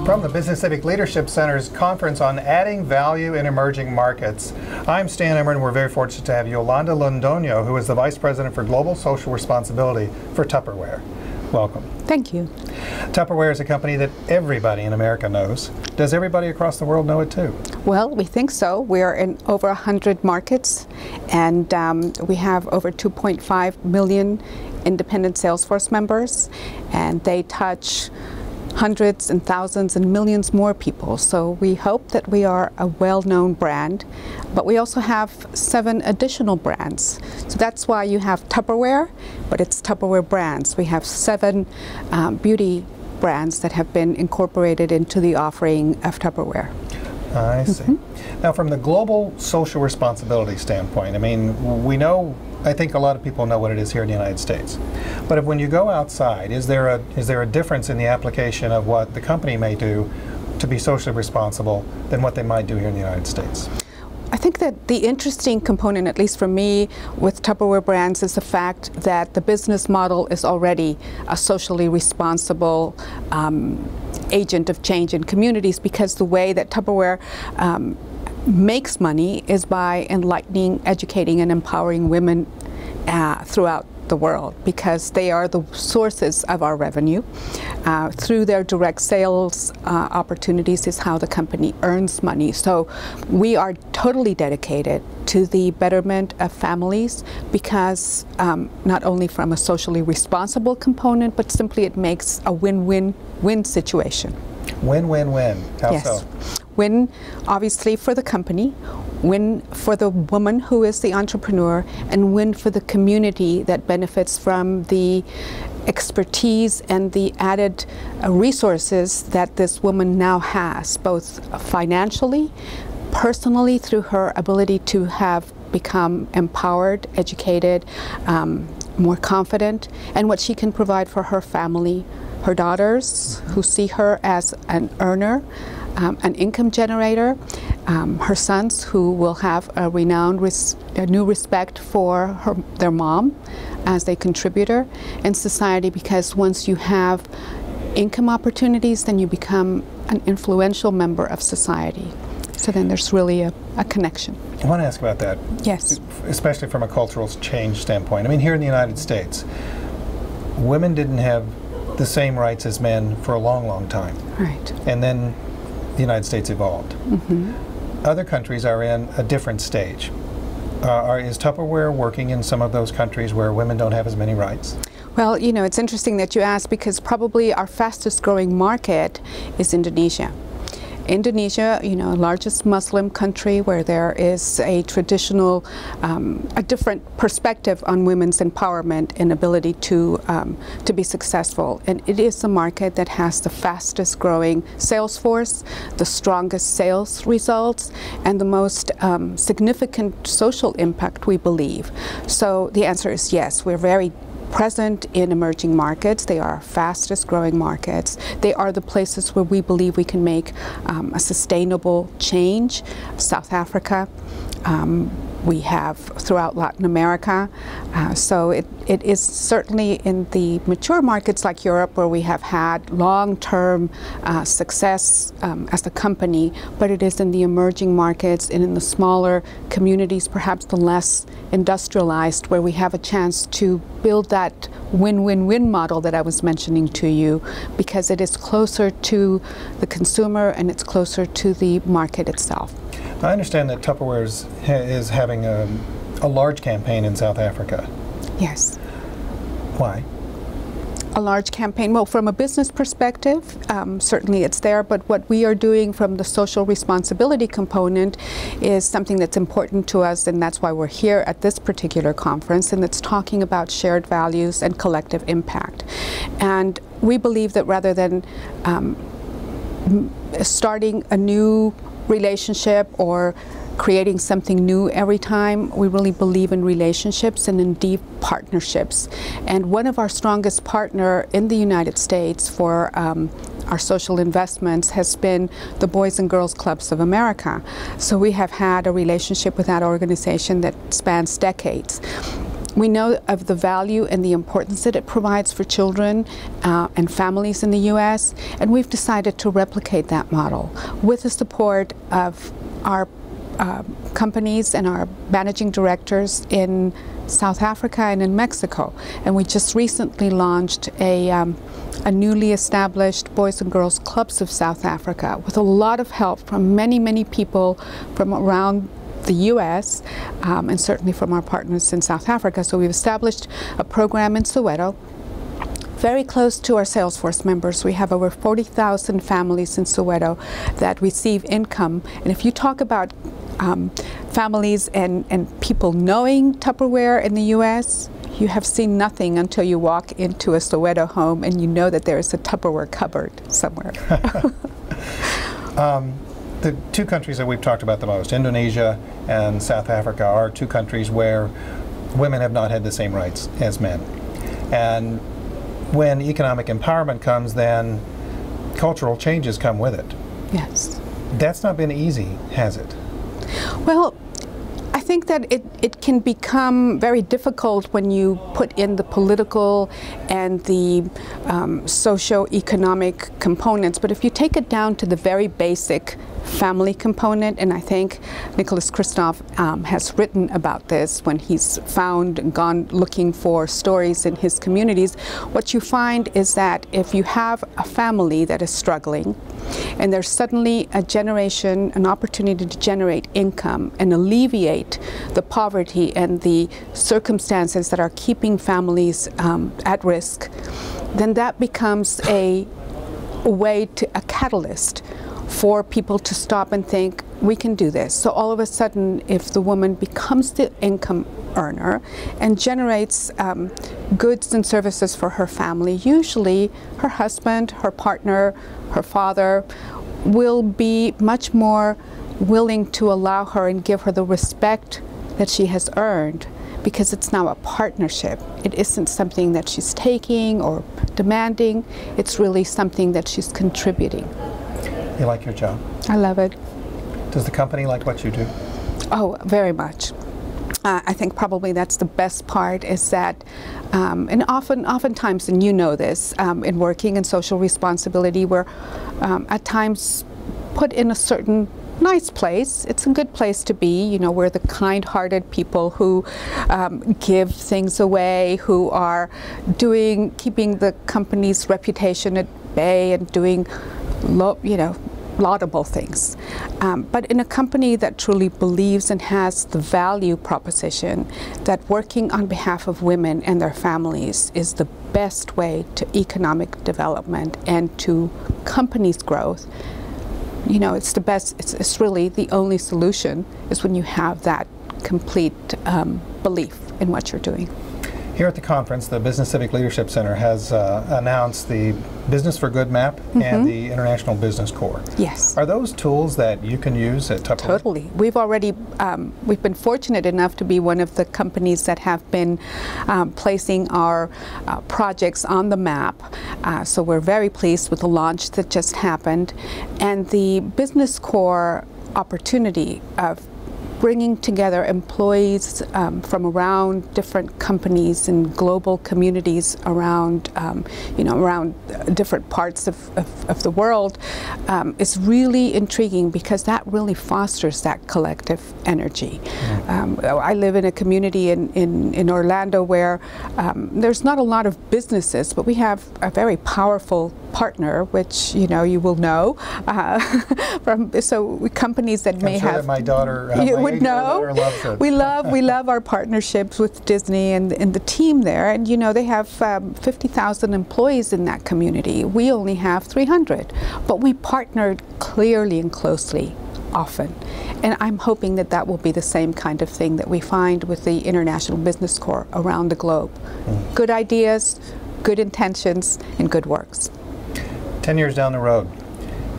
From the Business Civic Leadership Center's conference on adding value in emerging markets. I'm Stan Emmer, and we're very fortunate to have Yolanda Londono, who is the Vice President for Global Social Responsibility for Tupperware. Welcome. Thank you. Tupperware is a company that everybody in America knows. Does everybody across the world know it too? Well, we think so. We are in over 100 markets, and we have over 2.5 million independent Salesforce members, and they touch hundreds and thousands and millions more people. So we hope that we are a well-known brand, but we also have 7 additional brands. So that's why you have Tupperware, but it's Tupperware brands. We have 7 beauty brands that have been incorporated into the offering of Tupperware. I see. Now, from the global social responsibility standpoint, I mean, we know, I think a lot of people know what it is here in the United States. But when you go outside, is there a difference in the application of what the company may do to be socially responsible than what they might do here in the United States? I think that the interesting component, at least for me, with Tupperware brands is the fact that the business model is already a socially responsible agent of change in communities, because the way that Tupperware makes money is by enlightening, educating, and empowering women throughout the world, because they are the sources of our revenue. Through their direct sales opportunities is how the company earns money. So we are totally dedicated to the betterment of families, because not only from a socially responsible component, but simply it makes a win-win-win situation. Win-win-win. How yes. so? Win, obviously, for the company, win for the woman who is the entrepreneur, and win for the community that benefits from the expertise and the added resources that this woman now has, both financially, personally, through her ability to have become empowered, educated, more confident, and what she can provide for her family, her daughters who see her as an earner, an income generator, her sons who will have a new respect for their mom as a contributor in society, because once you have income opportunities, then you become an influential member of society. So then there's really a connection. I want to ask about that. Yes. Especially from a cultural change standpoint. I mean, here in the United States, women didn't have the same rights as men for a long, long time. Right. And then the United States evolved. Other countries are in a different stage. Is Tupperware working in some of those countries where women don't have as many rights? Well, you know, it's interesting that you ask, because probably our fastest growing market is Indonesia. Indonesia, you know, largest Muslim country where there is a traditional, a different perspective on women's empowerment and ability to be successful. And it is a market that has the fastest growing sales force, the strongest sales results, and the most significant social impact, we believe. So the answer is yes. We're very present in emerging markets. They are our fastest growing markets. They are the places where we believe we can make a sustainable change. South Africa, we have throughout Latin America. So it is certainly in the mature markets like Europe, where we have had long-term success as a company, but it is in the emerging markets and in the smaller communities, perhaps the less industrialized, where we have a chance to build that win-win-win model that I was mentioning to you, because it is closer to the consumer and it's closer to the market itself. I understand that Tupperware is having a large campaign in South Africa. Yes. Why? A large campaign. Well, from a business perspective, certainly it's there, but what we are doing from the social responsibility component is something that's important to us, and that's why we're here at this particular conference, and it's talking about shared values and collective impact. And we believe that rather than starting a new relationship or creating something new every time, we really believe in relationships and in deep partnerships. And one of our strongest partner in the United States for our social investments has been the Boys and Girls Clubs of America. So we have had a relationship with that organization that spans decades. We know of the value and the importance that it provides for children and families in the U.S., and we've decided to replicate that model with the support of our companies and our managing directors in South Africa and in Mexico. And we just recently launched a newly established Boys and Girls Clubs of South Africa with a lot of help from many, many people from around the U.S. And certainly from our partners in South Africa. So we've established a program in Soweto, very close to our Salesforce members. We have over 40,000 families in Soweto that receive income. And if you talk about families and people knowing Tupperware in the U.S., you have seen nothing until you walk into a Soweto home and you know that there is a Tupperware cupboard somewhere. The two countries that we've talked about the most, Indonesia and South Africa, are two countries where women have not had the same rights as men. And when economic empowerment comes, then cultural changes come with it. Yes. That's not been easy, has it? Well, I think that it can become very difficult when you put in the political and the socio-economic components. But if you take it down to the very basic family component, and I think Nicholas Kristof has written about this when he's found and gone looking for stories in his communities, what you find is that if you have a family that is struggling, and there's suddenly a generation, an opportunity to generate income and alleviate the poverty and the circumstances that are keeping families at risk, then that becomes a catalyst for people to stop and think, we can do this. So all of a sudden, if the woman becomes the income earner and generates goods and services for her family, usually her husband, her partner, her father will be much more willing to allow her and give her the respect that she has earned, because it's now a partnership. It isn't something that she's taking or demanding. It's really something that she's contributing. You like your job? I love it. Does the company like what you do? Oh, very much. I think probably that's the best part, is that, and oftentimes, and you know this, in working in social responsibility, we're at times put in a certain nice place. It's a good place to be. You know, we're the kind-hearted people who give things away, who are keeping the company's reputation at bay and doing, laudable things. But in a company that truly believes and has the value proposition that working on behalf of women and their families is the best way to economic development and to companies' growth, you know, it's the best, it's really the only solution is when you have that complete belief in what you're doing. Here at the conference, the Business Civic Leadership Center has announced the Business for Good map and the International Business Core. Yes. Are those tools that you can use at Tupperware? Totally. We've already, we've been fortunate enough to be one of the companies that have been placing our projects on the map. So we're very pleased with the launch that just happened. And the Business Core opportunity of bringing together employees from around different companies and global communities around, around different parts of the world is really intriguing, because that really fosters that collective energy. I live in a community in Orlando where there's not a lot of businesses, but we have a very powerful partner, which you will know from companies that may have. That my daughter would know. We love our partnerships with Disney and the team there, and they have 50,000 employees in that community. We only have 300, but we partnered clearly and closely often. And I'm hoping that that will be the same kind of thing that we find with the International Business Core around the globe. Good ideas, good intentions, and good works. 10 years down the road,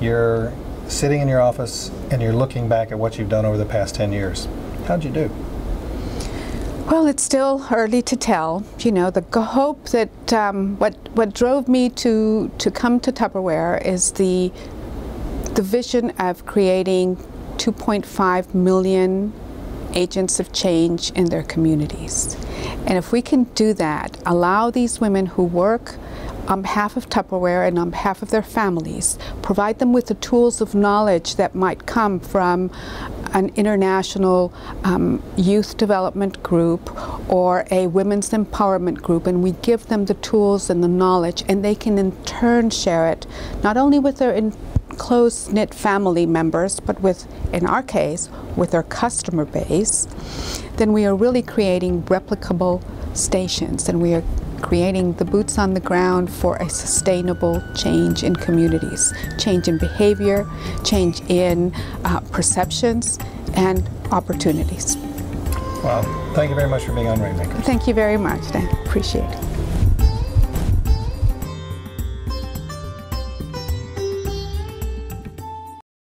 you're sitting in your office and you're looking back at what you've done over the past 10 years. How'd you do? Well, it's still early to tell. The hope that what drove me to come to Tupperware is the vision of creating 2.5 million agents of change in their communities. And if we can do that, allow these women who work on behalf of Tupperware and on behalf of their families, provide them with the tools of knowledge that might come from an international youth development group or a women's empowerment group, and we give them the tools and the knowledge, and they can in turn share it not only with their close-knit family members, but with, in our case, with our customer base, then we are really creating replicable stations, and we are creating the boots on the ground for a sustainable change in communities, change in behavior, change in perceptions and opportunities. Well, thank you very much for being on Rainmaker. Thank you very much, Dan. Appreciate it.